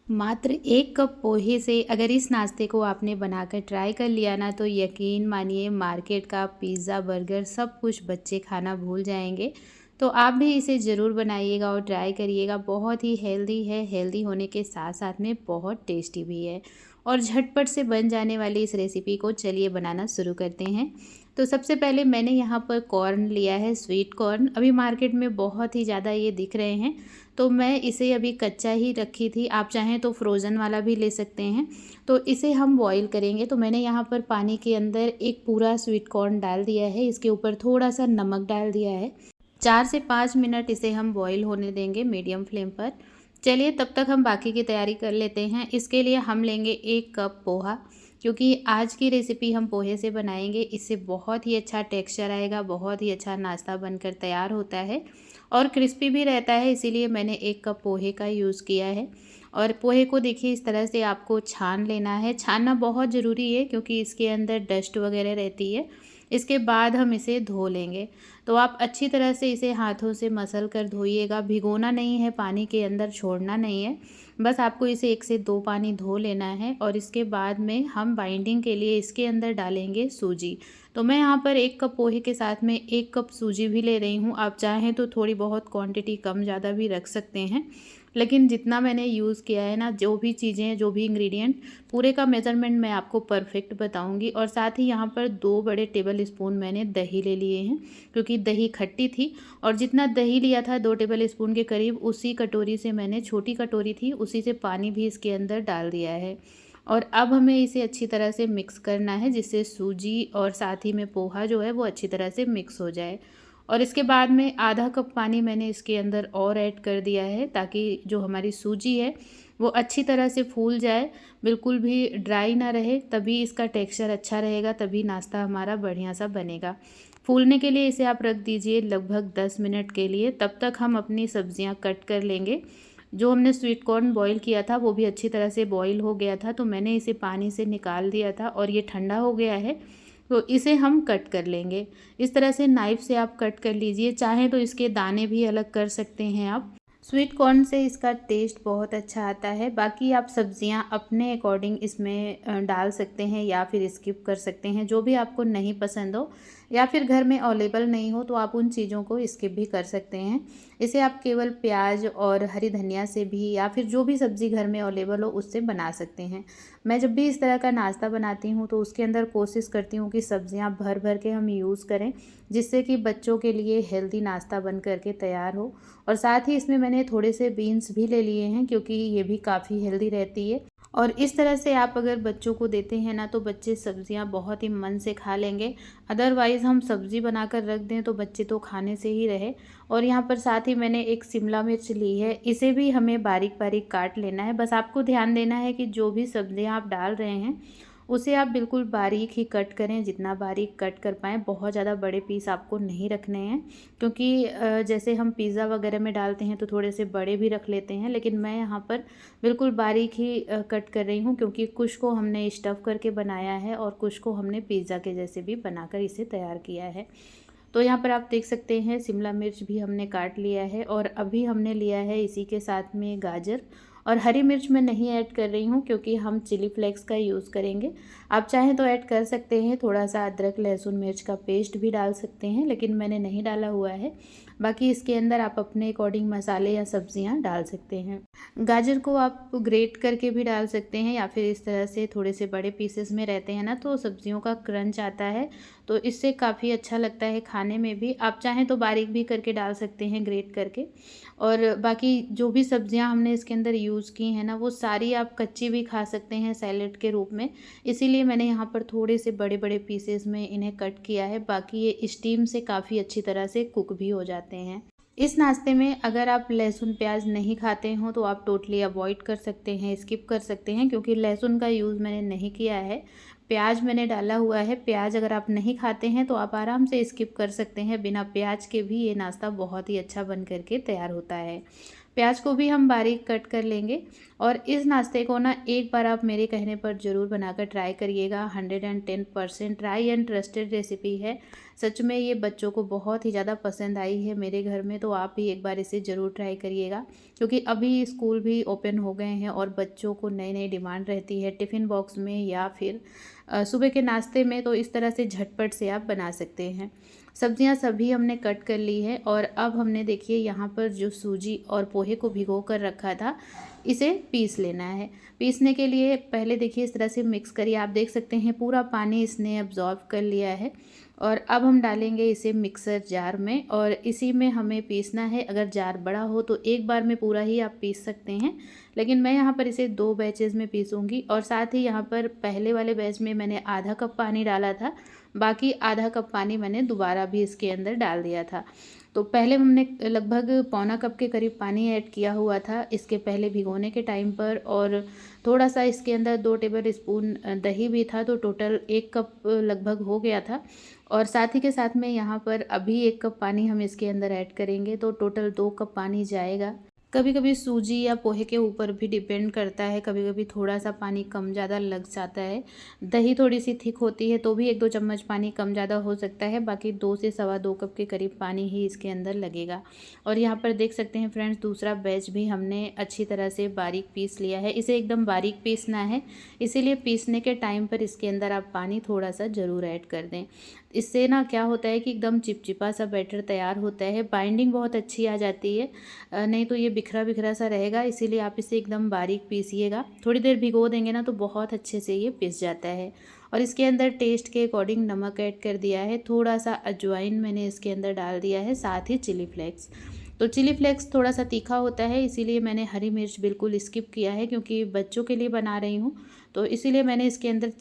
मात्र 1 कप पोहे से अगर इस नाश्ते को आपने बनाकर ट्राई कर लिया ना, तो यकीन मानिए मार्केट का पिज़्ज़ा, बर्गर सब कुछ बच्चे खाना भूल जाएँगे। तो आप भी इसे ज़रूर बनाइएगा और ट्राई करिएगा। बहुत ही हेल्दी है, हेल्दी होने के साथ-साथ में बहुत टेस्टी भी है। और झटपट से बन जाने वाली इस रेसिपी को चलिए बनाना शुरू करते हैं। तो सबसे पहले मैंने यहाँ पर कॉर्न लिया है, स्वीट कॉर्न। अभी मार्केट में बहुत ही ज़्यादा ये दिख रहे हैं, तो मैं इसे अभी कच्चा ही रखी थी। आप चाहें तो फ्रोज़न वाला भी ले सकते हैं। तो इसे हम बॉईल करेंगे। तो मैंने यहाँ पर पानी के अंदर एक पूरा स्वीट कॉर्न डाल दिया है, इसके ऊपर थोड़ा-सा नमक डाल दिया है। 4 से 5 मिनट इसे हम बॉईल होने देंगे मीडियम फ्लेम पर। चलिए तब तक हम बाकी की तैयारी कर लेते हैं। इसके लिए हम लेंगे 1 कप पोहा, क्योंकि आज की रेसिपी हम पोहे से बनाएंगे। इससे बहुत ही अच्छा टेक्सचर आएगा, बहुत ही अच्छा नाश्ता बनकर तैयार होता है और क्रिस्पी भी रहता है। इसीलिए मैंने 1 कप पोहे का यूज़ किया है। और पोहे को देखिए इस तरह से आपको छान लेना है। छानना बहुत ज़रूरी है क्योंकि इसके अंदर डस्ट वगैरह रहती है। इसके बाद हम इसे धो लेंगे। तो आप अच्छी तरह से इसे हाथों से मसल कर धोइएगा। भिगोना नहीं है, पानी के अंदर छोड़ना नहीं है। बस आपको इसे 1 से 2 पानी धो लेना है। और इसके बाद में हम बाइंडिंग के लिए इसके अंदर डालेंगे सूजी। तो मैं यहाँ पर 1 कप पोहे के साथ में 1 कप सूजी भी ले रही हूँ। आप चाहें तो थोड़ी बहुत क्वांटिटी कम ज़्यादा भी रख सकते हैं, लेकिन जितना मैंने यूज़ किया है ना, जो भी चीज़ें, जो भी इंग्रेडिएंट, पूरे का मेज़रमेंट मैं आपको परफेक्ट बताऊंगी। और साथ ही यहाँ पर 2 बड़े टेबल स्पून मैंने दही ले लिए हैं, क्योंकि दही खट्टी थी। और जितना दही लिया था 2 टेबल स्पून के करीब, उसी कटोरी से मैंने, छोटी कटोरी थी, उसी से पानी भी इसके अंदर डाल दिया है। और अब हमें इसे अच्छी तरह से मिक्स करना है, जिससे सूजी और साथ ही में पोहा जो है वो अच्छी तरह से मिक्स हो जाए। और इसके बाद में आधा कप पानी मैंने इसके अंदर और ऐड कर दिया है, ताकि जो हमारी सूजी है वो अच्छी तरह से फूल जाए, बिल्कुल भी ड्राई ना रहे। तभी इसका टेक्सचर अच्छा रहेगा, तभी नाश्ता हमारा बढ़िया सा बनेगा। फूलने के लिए इसे आप रख दीजिए लगभग 10 मिनट के लिए। तब तक हम अपनी सब्जियां कट कर लेंगे। जो हमने स्वीट कॉर्न बॉईल किया था वो भी अच्छी तरह से बॉईल हो गया था, तो मैंने इसे पानी से निकाल दिया था और ये ठंडा हो गया है। तो इसे हम कट कर लेंगे। इस तरह से नाइफ़ से आप कट कर लीजिए। चाहें तो इसके दाने भी अलग कर सकते हैं आप। स्वीट कॉर्न से इसका टेस्ट बहुत अच्छा आता है। बाकी आप सब्जियां अपने अकॉर्डिंग इसमें डाल सकते हैं या फिर स्किप कर सकते हैं, जो भी आपको नहीं पसंद हो या फिर घर में अवेलेबल नहीं हो तो आप उन चीज़ों को स्किप भी कर सकते हैं। इसे आप केवल प्याज और हरी धनिया से भी, या फिर जो भी सब्ज़ी घर में अवेलेबल हो उससे बना सकते हैं। मैं जब भी इस तरह का नाश्ता बनाती हूँ तो उसके अंदर कोशिश करती हूँ कि सब्जियाँ भर भर के हम यूज़ करें, जिससे कि बच्चों के लिए हेल्दी नाश्ता बन करके तैयार हो। और साथ ही इसमें मैंने थोड़े से बीन्स भी ले लिए हैं, क्योंकि ये भी काफ़ी हेल्दी रहती है। और इस तरह से आप अगर बच्चों को देते हैं ना, तो बच्चे सब्जियां बहुत ही मन से खा लेंगे। अदरवाइज़ हम सब्ज़ी बनाकर रख दें तो बच्चे तो खाने से ही रहे। और यहाँ पर साथ ही मैंने एक शिमला मिर्च ली है, इसे भी हमें बारीक बारीक काट लेना है। बस आपको ध्यान देना है कि जो भी सब्जियां आप डाल रहे हैं उसे आप बिल्कुल बारीक ही कट करें, जितना बारीक कट कर पाएँ। बहुत ज़्यादा बड़े पीस आपको नहीं रखने हैं, क्योंकि जैसे हम पिज़्ज़ा वगैरह में डालते हैं तो थोड़े से बड़े भी रख लेते हैं, लेकिन मैं यहाँ पर बिल्कुल बारीक ही कट कर रही हूँ, क्योंकि कुछ को हमने स्टफ़ करके बनाया है और कुछ को हमने पिज़्ज़ा के जैसे भी बनाकर इसे तैयार किया है। तो यहाँ पर आप देख सकते हैं शिमला मिर्च भी हमने काट लिया है। और अभी हमने लिया है इसी के साथ में गाजर। और हरी मिर्च मैं नहीं ऐड कर रही हूँ, क्योंकि हम चिली फ्लेक्स का यूज़ करेंगे। आप चाहें तो ऐड कर सकते हैं, थोड़ा सा अदरक लहसुन मिर्च का पेस्ट भी डाल सकते हैं, लेकिन मैंने नहीं डाला हुआ है। बाकी इसके अंदर आप अपने अकॉर्डिंग मसाले या सब्जियां डाल सकते हैं। गाजर को आप ग्रेट करके भी डाल सकते हैं, या फिर इस तरह से थोड़े से बड़े पीसेस में रहते हैं ना, तो सब्जियों का क्रंच आता है, तो इससे काफ़ी अच्छा लगता है खाने में भी। आप चाहें तो बारीक भी करके डाल सकते हैं, ग्रेट करके। और बाकी जो भी सब्जियां हमने इसके अंदर यूज़ की हैं ना, वो सारी आप कच्ची भी खा सकते हैं सैलेड के रूप में। इसीलिए मैंने यहाँ पर थोड़े से बड़े बड़े पीसेस में इन्हें कट किया है। बाकी ये स्टीम से काफ़ी अच्छी तरह से कुक भी हो जाते हैं। इस नाश्ते में अगर आप लहसुन प्याज नहीं खाते हो तो आप टोटली अवॉइड कर सकते हैं, स्किप कर सकते हैं, क्योंकि लहसुन का यूज़ मैंने नहीं किया है। प्याज मैंने डाला हुआ है। प्याज अगर आप नहीं खाते हैं तो आप आराम से स्किप कर सकते हैं। बिना प्याज के भी ये नाश्ता बहुत ही अच्छा बन करके तैयार होता है। प्याज को भी हम बारीक कट कर लेंगे। और इस नाश्ते को ना एक बार आप मेरे कहने पर ज़रूर बनाकर ट्राई करिएगा। 110% ट्राई एंड ट्रस्टेड रेसिपी है। सच में ये बच्चों को बहुत ही ज़्यादा पसंद आई है मेरे घर में, तो आप भी एक बार इसे ज़रूर ट्राई करिएगा। क्योंकि अभी स्कूल भी ओपन हो गए हैं और बच्चों को नई नई डिमांड रहती है टिफ़िन बॉक्स में या फिर सुबह के नाश्ते में, तो इस तरह से झटपट से आप बना सकते हैं। सब्जियां सभी हमने कट कर ली है और अब हमने देखिए यहाँ पर जो सूजी और पोहे को भिगो कर रखा था इसे पीस लेना है। पीसने के लिए पहले देखिए इस तरह से मिक्स करिए। आप देख सकते हैं पूरा पानी इसने अब्जॉर्ब कर लिया है। और अब हम डालेंगे इसे मिक्सर जार में और इसी में हमें पीसना है। अगर जार बड़ा हो तो एक बार में पूरा ही आप पीस सकते हैं, लेकिन मैं यहाँ पर इसे 2 बैचेज़ में पीसूँगी। और साथ ही यहाँ पर पहले वाले बैच में मैंने आधा कप पानी डाला था, बाकी आधा कप पानी मैंने दोबारा भी इसके अंदर डाल दिया था। तो पहले हमने लगभग पौना कप के करीब पानी ऐड किया हुआ था इसके पहले भिगोने के टाइम पर, और थोड़ा सा इसके अंदर 2 टेबल स्पून दही भी था, तो टोटल 1 कप लगभग हो गया था। और साथ ही के साथ में यहाँ पर अभी 1 कप पानी हम इसके अंदर ऐड करेंगे, तो टोटल 2 कप पानी जाएगा। कभी कभी सूजी या पोहे के ऊपर भी डिपेंड करता है, कभी कभी थोड़ा सा पानी कम ज़्यादा लग जाता है। दही थोड़ी सी थिक होती है तो भी 1-2 चम्मच पानी कम ज़्यादा हो सकता है, बाकी 2 से सवा 2 कप के करीब पानी ही इसके अंदर लगेगा। और यहाँ पर देख सकते हैं फ्रेंड्स, दूसरा बैच भी हमने अच्छी तरह से बारीक पीस लिया है। इसे एकदम बारीक पीसना है, इसीलिए पीसने के टाइम पर इसके अंदर आप पानी थोड़ा सा ज़रूर ऐड कर दें। इससे ना क्या होता है कि एकदम चिपचिपा सा बैटर तैयार होता है, बाइंडिंग बहुत अच्छी आ जाती है। नहीं तो ये बिखरा बिखरा सा रहेगा, इसीलिए आप इसे एकदम बारीक पीसिएगा। थोड़ी देर भिगो देंगे ना तो बहुत अच्छे से ये पिस जाता है। और इसके अंदर टेस्ट के अकॉर्डिंग नमक ऐड कर दिया है, थोड़ा सा अजवाइन मैंने इसके अंदर डाल दिया है, साथ ही चिली फ्लेक्स। तो चिली फ्लेक्स थोड़ा सा तीखा होता है, इसीलिए मैंने हरी मिर्च बिल्कुल स्किप किया है, क्योंकि बच्चों के लिए बना रही हूँ तो इसीलिए मैंने इसके अंदर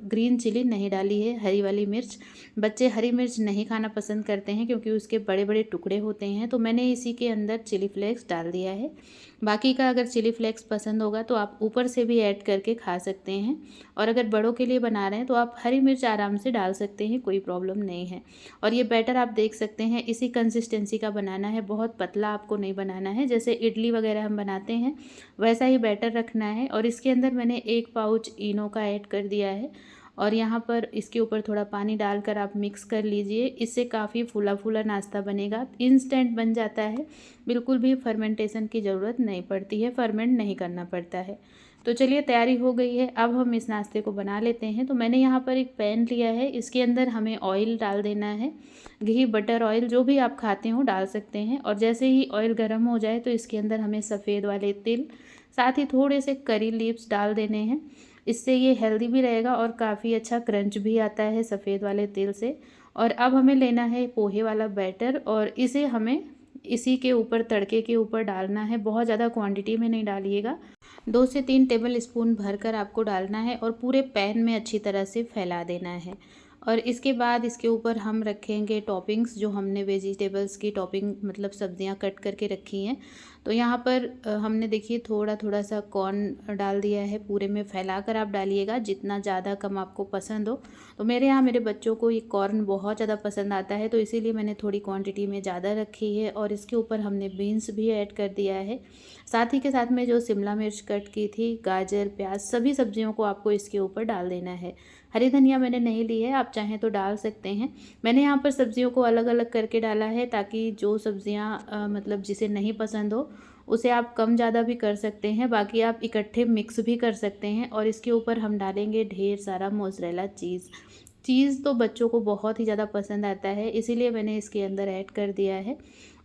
ग्रीन चिली नहीं डाली है, हरी वाली मिर्च। बच्चे हरी मिर्च नहीं खाना पसंद करते हैं क्योंकि उसके बड़े बड़े टुकड़े होते हैं, तो मैंने इसी के अंदर चिली फ्लेक्स डाल दिया है। बाकी का अगर चिली फ्लेक्स पसंद होगा तो आप ऊपर से भी ऐड करके खा सकते हैं, और अगर बड़ों के लिए बना रहे हैं तो आप हरी मिर्च आराम से डाल सकते हैं, कोई प्रॉब्लम नहीं है। और ये बैटर आप देख सकते हैं इसी कंसिस्टेंसी का बनाना है, बहुत पतला आपको नहीं बनाना है। जैसे इडली वगैरह हम बनाते हैं वैसा ही बैटर रखना है। और इसके अंदर मैंने 1 पाउच इनो का ऐड कर दिया है, और यहाँ पर इसके ऊपर थोड़ा पानी डालकर आप मिक्स कर लीजिए। इससे काफ़ी फूला फूला नाश्ता बनेगा, इंस्टेंट बन जाता है, बिल्कुल भी फर्मेंटेशन की ज़रूरत नहीं पड़ती है, फर्मेंट नहीं करना पड़ता है। तो चलिए तैयारी हो गई है, अब हम इस नाश्ते को बना लेते हैं। तो मैंने यहाँ पर एक पैन लिया है, इसके अंदर हमें ऑयल डाल देना है। घी, बटर, ऑयल जो भी आप खाते हो डाल सकते हैं। और जैसे ही ऑयल गर्म हो जाए तो इसके अंदर हमें सफ़ेद वाले तिल, साथ ही थोड़े से करी लीव्स डाल देने हैं। इससे ये हेल्दी भी रहेगा और काफ़ी अच्छा क्रंच भी आता है सफ़ेद वाले तिल से। और अब हमें लेना है पोहे वाला बैटर और इसे हमें इसी के ऊपर, तड़के के ऊपर डालना है। बहुत ज़्यादा क्वांटिटी में नहीं डालिएगा, 2 से 3 टेबल स्पून भरकर आपको डालना है और पूरे पैन में अच्छी तरह से फैला देना है। और इसके बाद इसके ऊपर हम रखेंगे टॉपिंग्स, जो हमने वेजिटेबल्स की टॉपिंग मतलब सब्जियां कट करके रखी हैं। तो यहाँ पर हमने देखिए थोड़ा थोड़ा सा कॉर्न डाल दिया है, पूरे में फैला कर आप डालिएगा, जितना ज़्यादा कम आपको पसंद हो। तो मेरे यहाँ मेरे बच्चों को ये कॉर्न बहुत ज़्यादा पसंद आता है, तो इसीलिए मैंने थोड़ी क्वांटिटी में ज़्यादा रखी है। और इसके ऊपर हमने बीन्स भी ऐड कर दिया है, साथ ही के साथ में जो शिमला मिर्च कट की थी, गाजर, प्याज, सभी सब्जियों को आपको इसके ऊपर डाल देना है। हरी धनिया मैंने नहीं ली है, आप चाहें तो डाल सकते हैं। मैंने यहाँ पर सब्जियों को अलग अलग करके डाला है, ताकि जो सब्जियाँ मतलब जिसे नहीं पसंद हो उसे आप कम ज़्यादा भी कर सकते हैं, बाकी आप इकट्ठे मिक्स भी कर सकते हैं। और इसके ऊपर हम डालेंगे ढेर सारा मोज़रेला चीज़। चीज़ तो बच्चों को बहुत ही ज़्यादा पसंद आता है, इसीलिए मैंने इसके अंदर ऐड कर दिया है।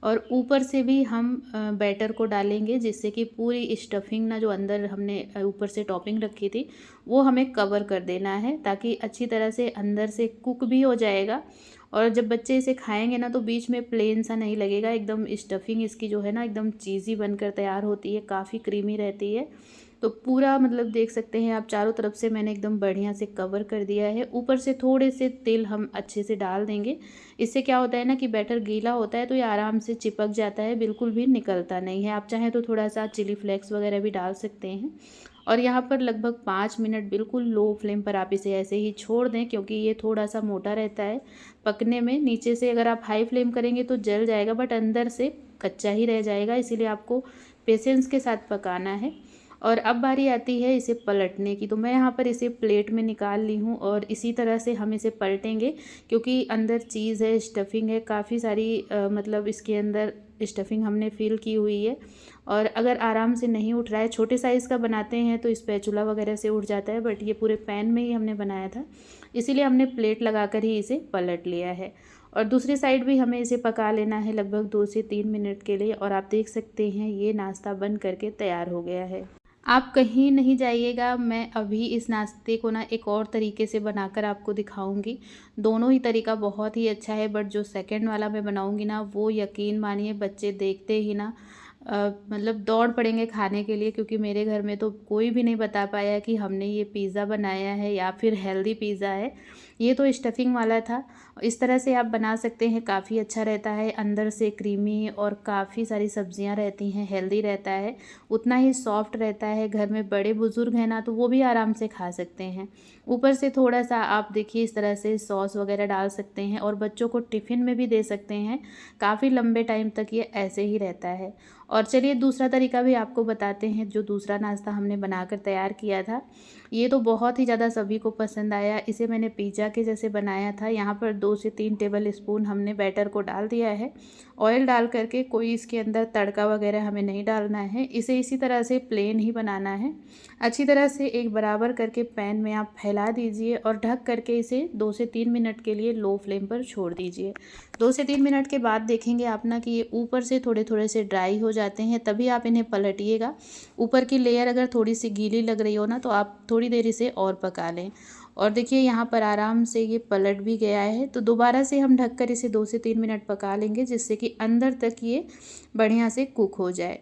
और ऊपर से भी हम बैटर को डालेंगे, जिससे कि पूरी स्टफिंग ना, जो अंदर हमने ऊपर से टॉपिंग रखी थी, वो हमें कवर कर देना है, ताकि अच्छी तरह से अंदर से कुक भी हो जाएगा। और जब बच्चे इसे खाएंगे ना तो बीच में प्लेन सा नहीं लगेगा, एकदम स्टफिंग इसकी जो है ना एकदम चीज़ी बनकर तैयार होती है, काफ़ी क्रीमी रहती है। तो पूरा मतलब देख सकते हैं आप, चारों तरफ से मैंने एकदम बढ़िया से कवर कर दिया है। ऊपर से थोड़े से तिल हम अच्छे से डाल देंगे। इससे क्या होता है ना कि बैटर गीला होता है तो ये आराम से चिपक जाता है, बिल्कुल भी निकलता नहीं है। आप चाहें तो थोड़ा सा चिली फ्लेक्स वगैरह भी डाल सकते हैं। और यहाँ पर लगभग 5 मिनट बिल्कुल लो फ्लेम पर आप इसे ऐसे ही छोड़ दें, क्योंकि ये थोड़ा सा मोटा रहता है पकने में। नीचे से अगर आप हाई फ्लेम करेंगे तो जल जाएगा, बट अंदर से कच्चा ही रह जाएगा, इसीलिए आपको पेशेंस के साथ पकाना है। और अब बारी आती है इसे पलटने की। तो मैं यहाँ पर इसे प्लेट में निकाल ली हूँ और इसी तरह से हम इसे पलटेंगे, क्योंकि अंदर चीज़ है, स्टफिंग है, काफ़ी सारी मतलब इसके अंदर स्टफिंग हमने फिल की हुई है। और अगर आराम से नहीं उठ रहा है, छोटे साइज़ का बनाते हैं तो स्पैचुला वगैरह से उठ जाता है, बट ये पूरे पैन में ही हमने बनाया था, इसीलिए हमने प्लेट लगा कर ही इसे पलट लिया है। और दूसरी साइड भी हमें इसे पका लेना है लगभग 2 से 3 मिनट के लिए। और आप देख सकते हैं ये नाश्ता बन करके तैयार हो गया है। आप कहीं नहीं जाइएगा, मैं अभी इस नाश्ते को ना एक और तरीके से बनाकर आपको दिखाऊंगी। दोनों ही तरीका बहुत ही अच्छा है, बट जो सेकंड वाला मैं बनाऊंगी ना, वो यकीन मानिए बच्चे देखते ही ना मतलब दौड़ पड़ेंगे खाने के लिए, क्योंकि मेरे घर में तो कोई भी नहीं बता पाया कि हमने ये पिज़्ज़ा बनाया है या फिर हेल्दी पिज़्ज़ा है। ये तो स्टफिंग वाला था। इस तरह से आप बना सकते हैं, काफ़ी अच्छा रहता है, अंदर से क्रीमी और काफ़ी सारी सब्जियां रहती हैं, हेल्दी रहता है, उतना ही सॉफ्ट रहता है। घर में बड़े बुज़ुर्ग हैं ना, तो वो भी आराम से खा सकते हैं। ऊपर से थोड़ा सा आप देखिए इस तरह से सॉस वगैरह डाल सकते हैं और बच्चों को टिफ़िन में भी दे सकते हैं। काफ़ी लंबे टाइम तक ये ऐसे ही रहता है। और चलिए दूसरा तरीका भी आपको बताते हैं, जो दूसरा नाश्ता हमने बनाकर तैयार किया था। ये तो बहुत ही ज़्यादा सभी को पसंद आया। इसे मैंने पिज़्ज़ा के जैसे बनाया था। यहाँ पर 2 से 3 टेबल स्पून हमने बैटर को डाल दिया है। ऑयल डाल करके, कोई इसके अंदर तड़का वगैरह हमें नहीं डालना है। इसे इसी तरह से प्लेन ही बनाना है। अच्छी तरह से एक बराबर करके पैन में आप फैला दीजिए और ढक करके इसे 2 से 3 मिनट के लिए लो फ्लेम पर छोड़ दीजिए। 2 से 3 मिनट के बाद देखेंगे आप ना कि ये ऊपर से थोड़े थोड़े से ड्राई हो जाते हैं, तभी आप इन्हें पलटिएगा। ऊपर की लेयर अगर थोड़ी सी गीली लग रही हो ना, तो आप थोड़ी देर इसे और पका लें। और देखिए यहाँ पर आराम से ये पलट भी गया है। तो दोबारा से हम ढककर इसे 2 से 3 मिनट पका लेंगे, जिससे कि अंदर तक ये बढ़िया से कुक हो जाए,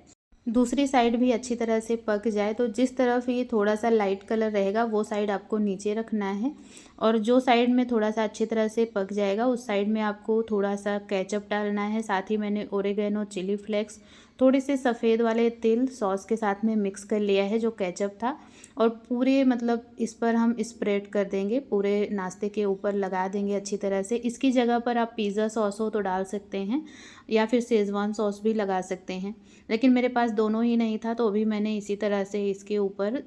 दूसरी साइड भी अच्छी तरह से पक जाए। तो जिस तरफ ये थोड़ा सा लाइट कलर रहेगा वो साइड आपको नीचे रखना है, और जो साइड में थोड़ा सा अच्छी तरह से पक जाएगा उस साइड में आपको थोड़ा सा केचप डालना है। साथ ही मैंने ओरेगेनो, चिली फ्लेक्स, थोड़े से सफ़ेद वाले तिल सॉस के साथ में मिक्स कर लिया है, जो केचप था। और पूरे मतलब इस पर हम स्प्रेड कर देंगे, पूरे नाश्ते के ऊपर लगा देंगे अच्छी तरह से। इसकी जगह पर आप पिज़्ज़ा सॉस हो तो डाल सकते हैं, या फिर शेज़वान सॉस भी लगा सकते हैं, लेकिन मेरे पास दोनों ही नहीं था, तो अभी मैंने इसी तरह से इसके ऊपर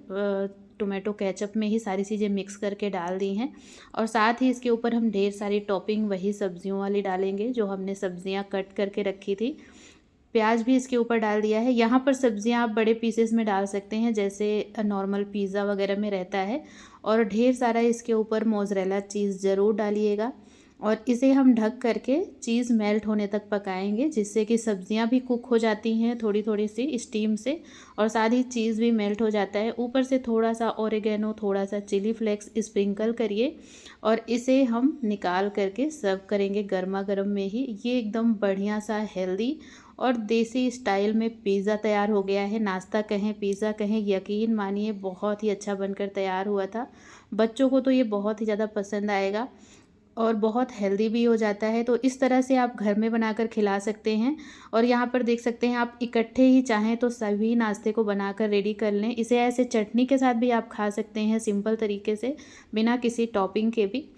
टोमेटो केचप में ही सारी चीज़ें मिक्स करके डाल दी हैं। और साथ ही इसके ऊपर हम ढेर सारी टॉपिंग वही सब्जियों वाली डालेंगे, जो हमने सब्जियां कट करके रखी थी। प्याज भी इसके ऊपर डाल दिया है। यहाँ पर सब्जियां आप बड़े पीसेस में डाल सकते हैं, जैसे नॉर्मल पिज़्ज़ा वगैरह में रहता है। और ढेर सारा इसके ऊपर मोज़रेला चीज़ ज़रूर डालिएगा। और इसे हम ढक करके चीज़ मेल्ट होने तक पकाएंगे, जिससे कि सब्जियां भी कुक हो जाती हैं थोड़ी थोड़ी सी स्टीम से, और साथ ही चीज़ भी मेल्ट हो जाता है। ऊपर से थोड़ा सा ओरेगेनो, थोड़ा सा चिली फ्लेक्स स्प्रिंकल करिए, और इसे हम निकाल करके सर्व करेंगे गर्मा गर्म में ही। ये एकदम बढ़िया सा हेल्दी और देसी स्टाइल में पिज़्ज़ा तैयार हो गया है। नाश्ता कहें, पिज़्ज़ा कहें, यकीन मानिए बहुत ही अच्छा बनकर तैयार हुआ था। बच्चों को तो ये बहुत ही ज़्यादा पसंद आएगा और बहुत हेल्दी भी हो जाता है। तो इस तरह से आप घर में बनाकर खिला सकते हैं। और यहाँ पर देख सकते हैं, आप इकट्ठे ही चाहें तो सभी नाश्ते को बनाकर रेडी कर लें। इसे ऐसे चटनी के साथ भी आप खा सकते हैं, सिंपल तरीके से, बिना किसी टॉपिंग के भी।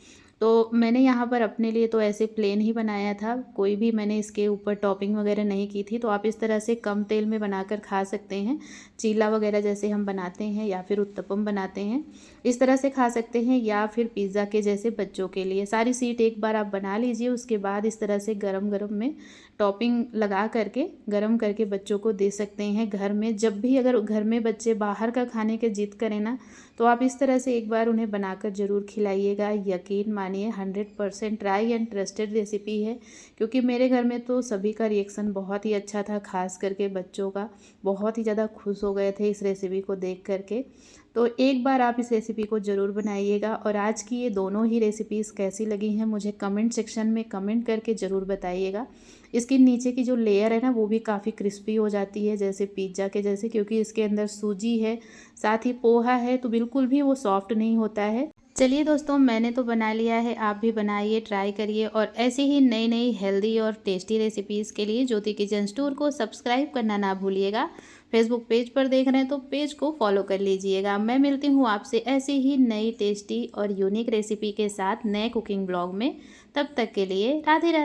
तो मैंने यहाँ पर अपने लिए तो ऐसे प्लेन ही बनाया था, कोई भी मैंने इसके ऊपर टॉपिंग वगैरह नहीं की थी। तो आप इस तरह से कम तेल में बनाकर खा सकते हैं, चीला वगैरह जैसे हम बनाते हैं या फिर उत्तपम बनाते हैं, इस तरह से खा सकते हैं। या फिर पिज़्ज़ा के जैसे बच्चों के लिए सारी सीट एक बार आप बना लीजिए, उसके बाद इस तरह से गरम गरम में टॉपिंग लगा करके गरम करके बच्चों को दे सकते हैं घर में। जब भी अगर घर में बच्चे बाहर का खाने के जिद करें ना, तो आप इस तरह से एक बार उन्हें बनाकर ज़रूर खिलाइएगा। यकीन मानिए 100% ट्राई एंड ट्रस्टेड रेसिपी है, क्योंकि मेरे घर में तो सभी का रिएक्शन बहुत ही अच्छा था, खास करके बच्चों का। बहुत ही ज़्यादा खुश हो गए थे इस रेसिपी को देख करके। तो एक बार आप इस रेसिपी को ज़रूर बनाइएगा। और आज की ये दोनों ही रेसिपीज़ कैसी लगी हैं मुझे कमेंट सेक्शन में कमेंट करके ज़रूर बताइएगा। इसकी नीचे की जो लेयर है ना, वो भी काफ़ी क्रिस्पी हो जाती है, जैसे पिज़्ज़ा के जैसे, क्योंकि इसके अंदर सूजी है, साथ ही पोहा है, तो बिल्कुल भी वो सॉफ्ट नहीं होता है। चलिए दोस्तों, मैंने तो बना लिया है, आप भी बनाइए, ट्राई करिए। और ऐसे ही नई नई हेल्दी और टेस्टी रेसिपीज़ के लिए ज्योति किचन स्टोर को सब्सक्राइब करना ना भूलिएगा। फेसबुक पेज पर देख रहे हैं तो पेज को फॉलो कर लीजिएगा। मैं मिलती हूँ आपसे ऐसी ही नई टेस्टी और यूनिक रेसिपी के साथ नए कुकिंग ब्लॉग में। तब तक के लिए राधे राधे।